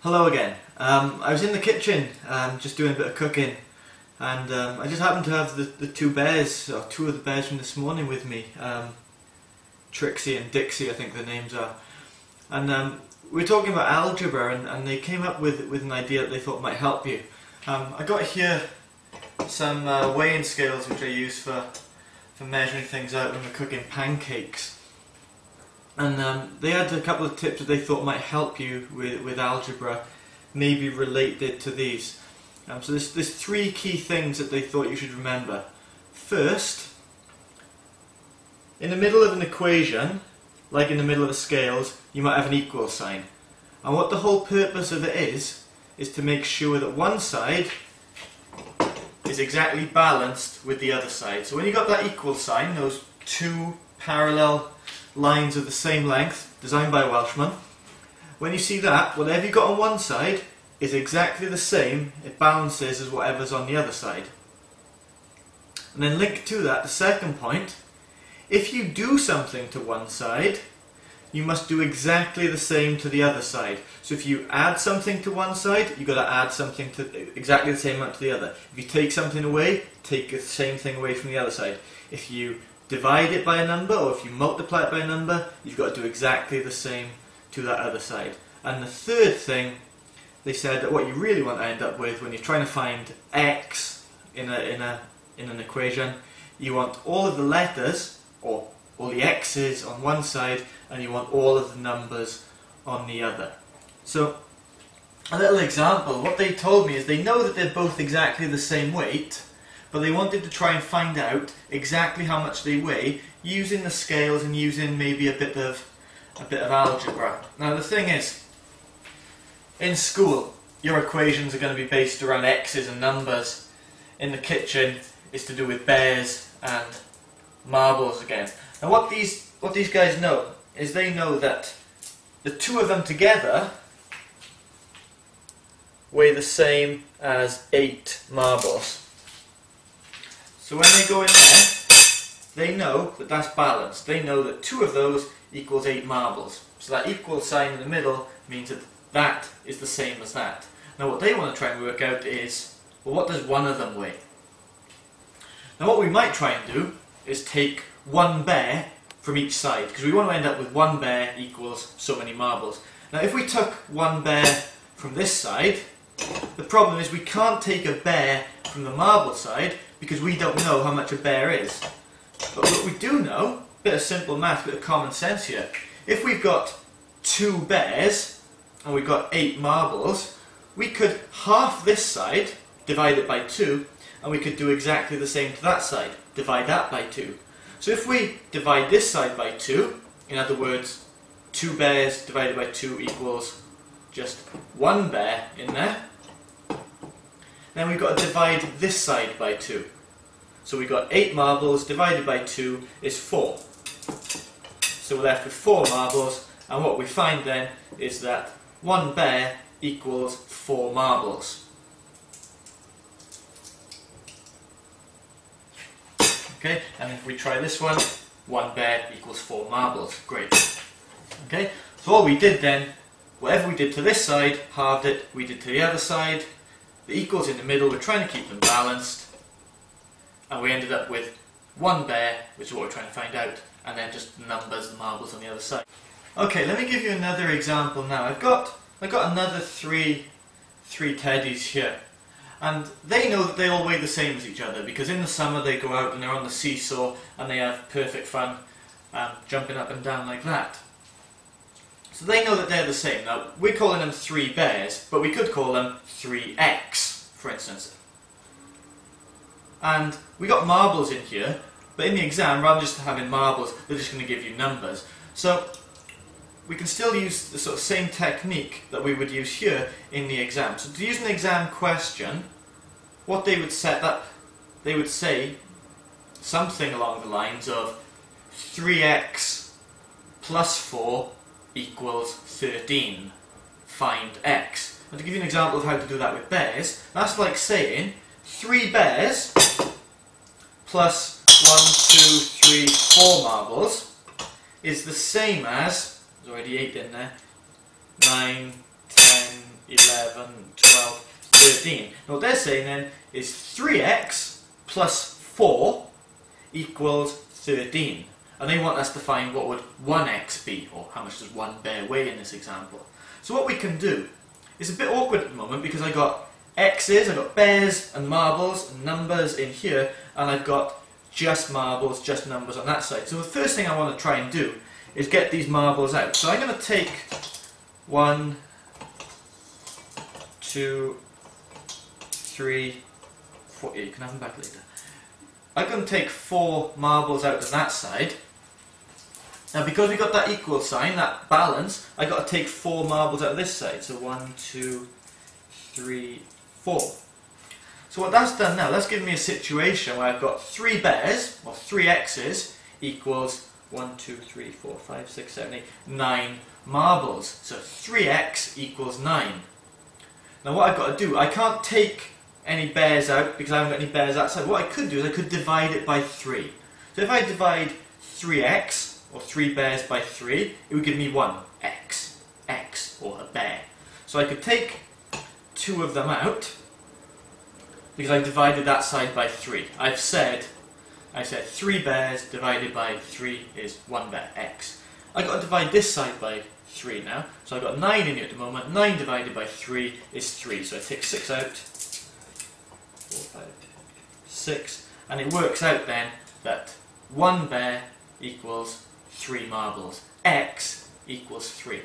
Hello again. I was in the kitchen just doing a bit of cooking, and I just happened to have the two bears, or two of the bears from this morning with me, Trixie and Dixie I think their names are, and we were talking about algebra, and they came up with an idea that they thought might help you. I got here some weighing scales which I use for measuring things out when we're cooking pancakes. And they had a couple of tips that they thought might help you with algebra, maybe related to these. So there's three key things that they thought you should remember. First, in the middle of an equation, like in the middle of the scales, you might have an equal sign. And what the whole purpose of it is to make sure that one side is exactly balanced with the other side. So when you got that equal sign, those two parallel lines of the same length, designed by a Welshman, when you see that, whatever you got on one side is exactly the same, it balances as whatever's on the other side. And then linked to that, the second point, if you do something to one side, you must do exactly the same to the other side. So if you add something to one side, you've got to add something to exactly the same amount to the other. If you take something away, take the same thing away from the other side. If you divide it by a number, or if you multiply it by a number, you've got to do exactly the same to that other side. And the third thing, they said that what you really want to end up with when you're trying to find x in an equation, you want all of the letters, or all the x's on one side, and you want all of the numbers on the other. So, a little example, what they told me is they know that they're both exactly the same weight, but they wanted to try and find out exactly how much they weigh using the scales and using maybe a bit of algebra. Now the thing is, in school your equations are going to be based around x's and numbers. In the kitchen it's to do with bears and marbles again. Now what these guys know is they know that the two of them together weigh the same as 8 marbles. So when they go in there, they know that that's balanced. They know that 2 of those equals 8 marbles. So that equal sign in the middle means that that is the same as that. Now what they want to try and work out is, well, what does one of them weigh? Now what we might try and do is take one bear from each side, because we want to end up with one bear equals so many marbles. Now if we took one bear from this side, the problem is we can't take a bear from the marble side because we don't know how much a bear is. But what we do know, a bit of simple math, a bit of common sense here, if we've got 2 bears and we've got 8 marbles, we could half this side, divide it by 2, and we could do exactly the same to that side, divide that by 2. So if we divide this side by 2, in other words, 2 bears divided by 2 equals just 1 bear in there, then we've got to divide this side by 2. So we've got 8 marbles divided by 2 is 4. So we're left with 4 marbles, and what we find then is that 1 bear equals 4 marbles. Okay, and if we try this one, 1 bear equals 4 marbles. Great. Okay, so all we did then, whatever we did to this side, halved it, we did to the other side. The equals in the middle, we're trying to keep them balanced, and we ended up with 1 bear, which is what we're trying to find out, and then just the numbers, the marbles on the other side. Okay, let me give you another example now. I've got another three teddies here, and they know that they all weigh the same as each other, because in the summer they go out and they're on the seesaw and they have perfect fun jumping up and down like that. So they know that they're the same. Now, we're calling them 3 bears, but we could call them 3x, for instance. And we got marbles in here, but in the exam, rather than just having marbles, they're just going to give you numbers. So we can still use the sort of same technique that we would use here in the exam. So to use an exam question, what they would set up, they would say something along the lines of 3x plus 4 equals 13. Find x. And to give you an example of how to do that with bears, that's like saying 3 bears plus 1, 2, 3, 4 marbles is the same as, there's already 8 in there, 9, 10, 11, 12, 13. Now what they're saying then is 3x plus 4 equals 13. And they want us to find what would 1x be, or how much does one bear weigh in this example. So what we can do, it's a bit awkward at the moment because I got x's, I've got bears and marbles and numbers in here, and I've got just marbles, just numbers on that side. So the first thing I want to try and do is get these marbles out. So I'm going to take 1, 2, 3, 4, you can have them back later. I'm going to take 4 marbles out on that side. Now because we got that equal sign, that balance, I've got to take 4 marbles out of this side. So 1, 2, 3, 4. So what that's done now, that's given me a situation where I've got 3 bears, or 3 x's, equals 1, 2, 3, 4, 5, 6, 7, 8, 9 marbles. So 3x equals 9. Now what I've got to do, I can't take any bears out because I haven't got any bears outside. What I could do is I could divide it by 3. So if I divide 3x, or 3 bears by 3, it would give me 1x, x, or a bear. So I could take 2 of them out, because I divided that side by 3. I said 3 bears divided by 3 is 1 bear, x. I've got to divide this side by 3 now, so I've got 9 in here at the moment. 9 divided by 3 is 3, so I take 6 out, 4, 5, 6, and it works out then that 1 bear equals 3 marbles, x equals 3.